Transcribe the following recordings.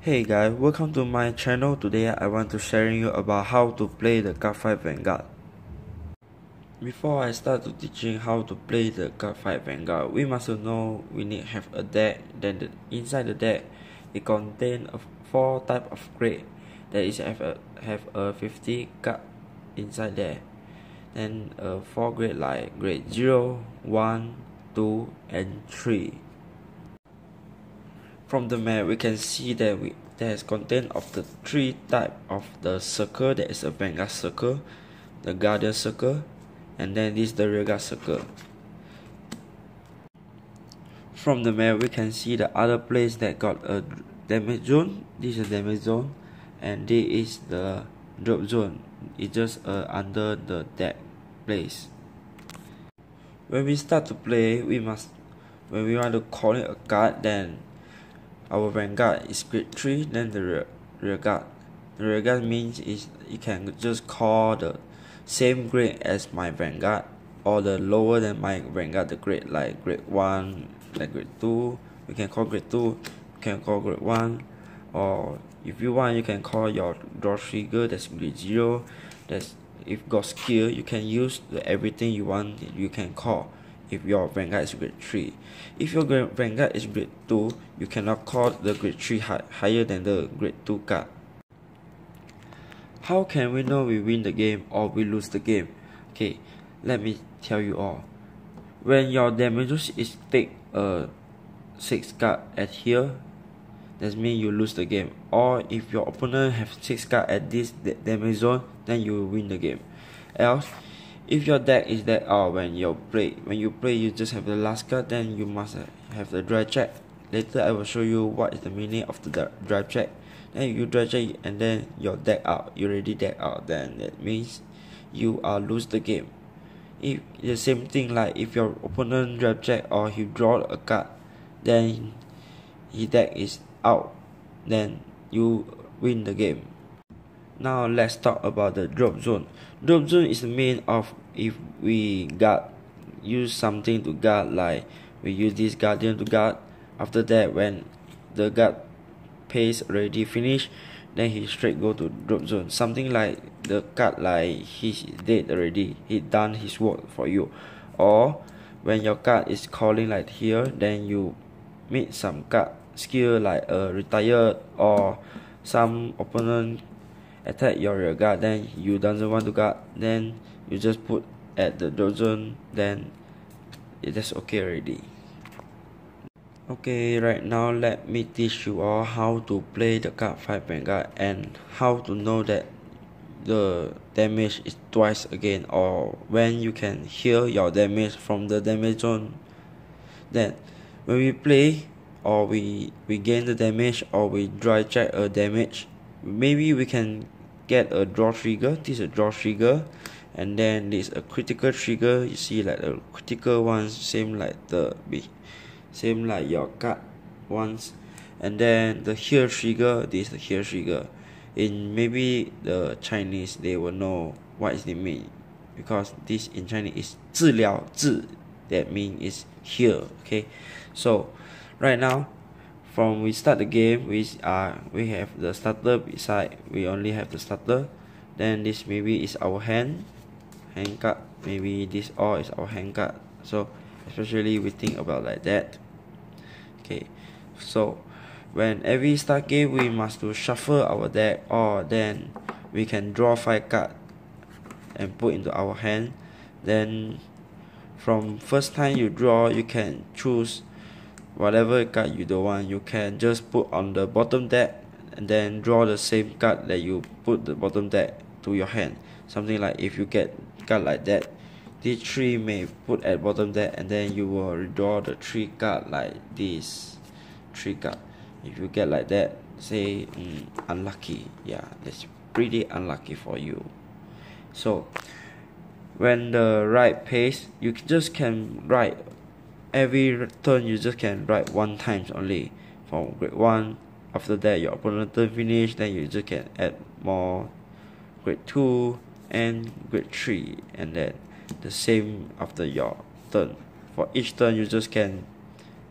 Hey guys, welcome to my channel. Today I want to sharing you about how to play the cardfight vanguard. Before I start to teaching how to play the cardfight vanguard, we must know we need have a deck. Then inside the deck, it contains 4 type of grade. That is have a 50 card inside there. Then 4 grade like grade 0, 1, 2, and 3. From the map, we can see that there's content of the 3 type of the circle. There is a vanguard circle, the guardian circle, and then this the rearguard circle. From the map, we can see the other place that got a damage zone. This is a damage zone, and this is the drop zone. It's just under the deck place. When we start to play, when we want to call it a card, then our vanguard is grade 3, then the rearguard. The rearguard means is you can just call the same grade as my vanguard, or the lower than my vanguard, the grade like grade 1, like grade 2. You can call grade 2, you can call grade 1, or if you want you can call your draw trigger, that's grade 0. That's if got skill, you can use everything you want, you can call. If your vanguard is grade 3, if your vanguard is grade 2, you cannot call the grade 3 higher than the grade 2 card. How can we know we win the game or we lose the game? Okay, let me tell you all. When your damage is take 6 card at here, that means you lose the game. Or if your opponent have 6 card at this damage zone, then you will win the game. Else, if your deck is that when you play you just have the last card, then you must have the drive check. Later I will show you what is the meaning of the drive check. Then you drive check and then your deck out, you already deck out, then that means you lose the game. If the same thing, like if your opponent drive check or he draw a card, then his deck is out, then you win the game. Now let's talk about the drop zone. Drop zone is the mean of if we use something to guard, like we use this guardian to guard. After that, when the guard phase already finished, then he straight go to drop zone. Something like the card like he's dead already, he done his work for you. Or when your card is calling like here, then you meet some card skill like retired, or some opponent attack your rear guard, then you doesn't want to guard, then you just put at the drop zone, then that's okay already. Okay, right now let me teach you all how to play the cardfight vanguard and how to know that the damage is twice again, or when you can heal your damage from the damage zone. Then when we play, or we gain the damage, or we dry check a damage, maybe we can get a draw trigger. This is a draw trigger, and then this is a critical trigger. You see, like the critical ones same like your card ones. And then the heal trigger, this is the heal trigger. In maybe the Chinese, they will know what is the mean, because this in Chinese is 治疗, that means is heal. Okay, so right now, from we start the game, we have the starter beside. We only have the starter. Then this maybe is our hand card. Maybe this all is our hand card. So especially we think about like that. Okay, so when every start game, we must to shuffle our deck, or then we can draw 5 cards and put into our hand. Then from first time you draw, you can choose whatever card you don't want. You can just put on the bottom deck and then draw the same card that you put the bottom deck to your hand. Something like if you get card like that, these 3 may put at bottom deck, and then you will redraw the 3 card like this 3 card. If you get like that, say unlucky, yeah, that's pretty unlucky for you. So when the right pace, you just can write every turn, you just can write 1 time only from grade 1. After that, your opponent turn finish, then you just can add more grade 2 and grade 3, and then the same after your turn. For each turn, you just can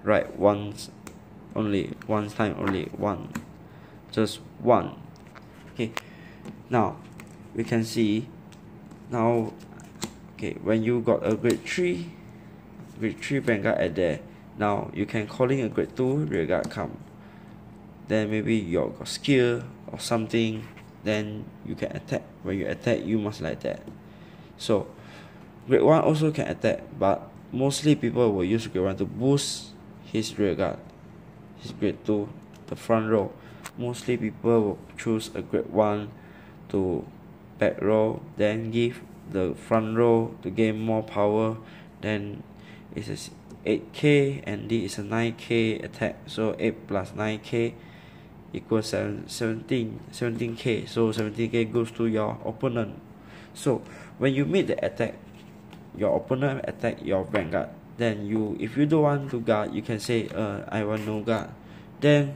write one time only 1 just 1. Okay, now we can see now, okay, when you got a grade 3 vanguard at there, now you can calling a grade 2 rearguard come. Then maybe you got skill or something, then you can attack. When you attack, you must like that. So grade 1 also can attack, but mostly people will use grade 1 to boost his rearguard. His grade 2, the front row. Mostly people will choose a grade 1 to back row, then give the front row to gain more power. Then it's a 8k and this is a 9k attack, so 8 plus 9k equals 17k, so 17k goes to your opponent. So when you make the attack, your opponent attack your vanguard, then if you don't want to guard, you can say I want no guard. Then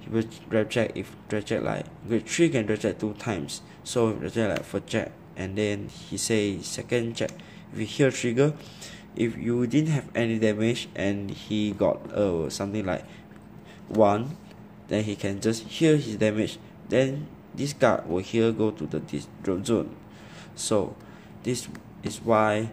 you will grab check. If grab check like grade 3 can grab check 2 times, so grab check like first check, and then he say second check. If you hear trigger, if you didn't have any damage and he got something like 1, then he can just heal his damage, then this guard will here go to the drop zone. So this is why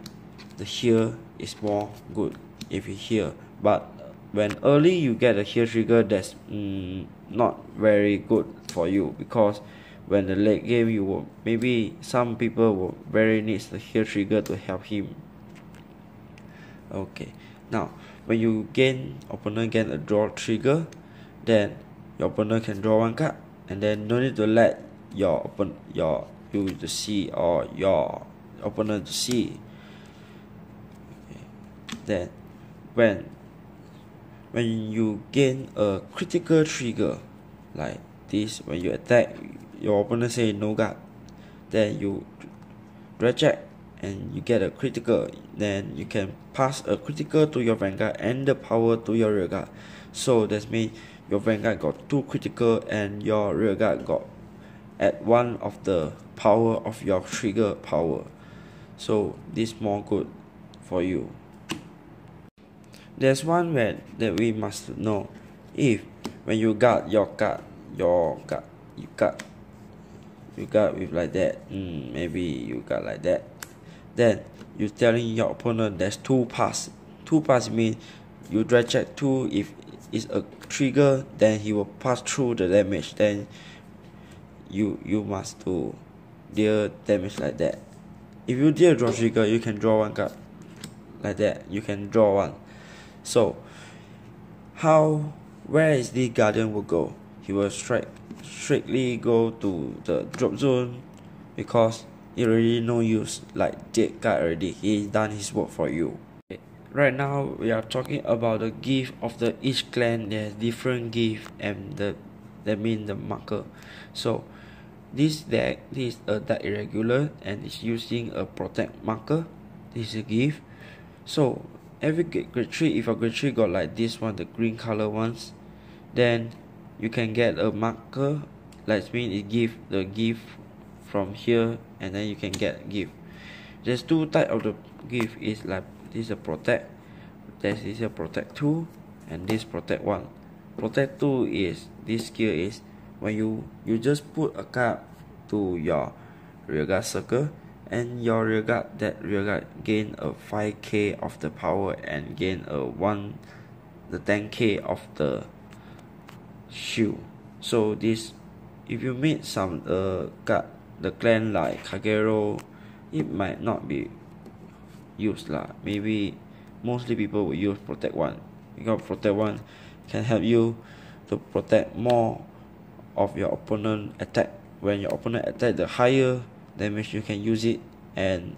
the heal is more good if you heal. But when early you get a heal trigger, that's not very good for you, because when the late game you will, maybe some people will very needs the heal trigger to help him. Okay, now when you opponent gain a draw trigger, then your opponent can draw 1 card, and then no need to let you to see or your opponent to see. Okay. Then when you gain a critical trigger like this, when you attack, your opponent say no guard, then you drag check and you get a critical, then you can pass a critical to your vanguard and the power to your rearguard. So that means your vanguard got 2 critical and your rearguard got at 1 of the power of your trigger power. So this more good for you. There's one way that we must know. If when you guard you guard with like that, maybe you got like that, then you're telling your opponent there's 2 pass. 2 pass means you drag check 2. If it's a trigger, then he will pass through the damage, then you must do deal damage like that. If you deal draw trigger, you can draw 1 card like that, you can draw 1. So where is the guardian will go? He will strictly go to the drop zone, because he already no use, like dead guard already, he done his work for you. Okay. Right now we are talking about the gift of each clan. There's different gift, and that mean the marker. So this deck, this is a deck irregular and it's using a protect marker. This is a gift. So every grade 3, if a grade 3 got like this one, the green color ones, then you can get a marker. That means it give the gift from here, and then you can get gift. There's 2 type of the gift. Is like this is a protect, this is a protect 2, and this protect 1. Protect 2 is, this skill is when you just put a card to your rearguard circle, and your rearguard gain a 5k of the power and gain the 10k of the shield. So this, if you meet some card, the clan like Kagero, it might not be used lah. Maybe mostly people will use protect 1, because protect 1 can help you to protect more of your opponent attack. When your opponent attack, the higher damage you can use it and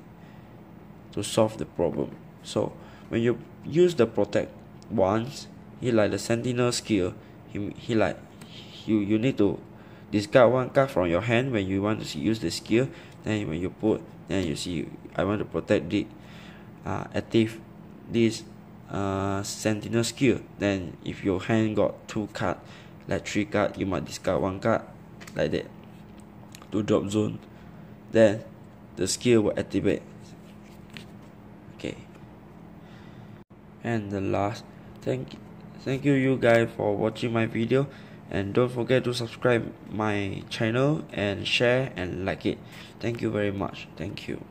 to solve the problem. So when you use the protect once, he like the sentinel skill, he like you need to discard 1 card from your hand when you want to use the skill. Then when you put, then you see I want to protect the active this sentinel skill. Then if your hand got 2 card, like 3 card, you might discard 1 card like that to drop zone, then the skill will activate. Okay, and the last, thank you you guys for watching my video, and don't forget to subscribe my channel and share and like it. Thank you very much. Thank you.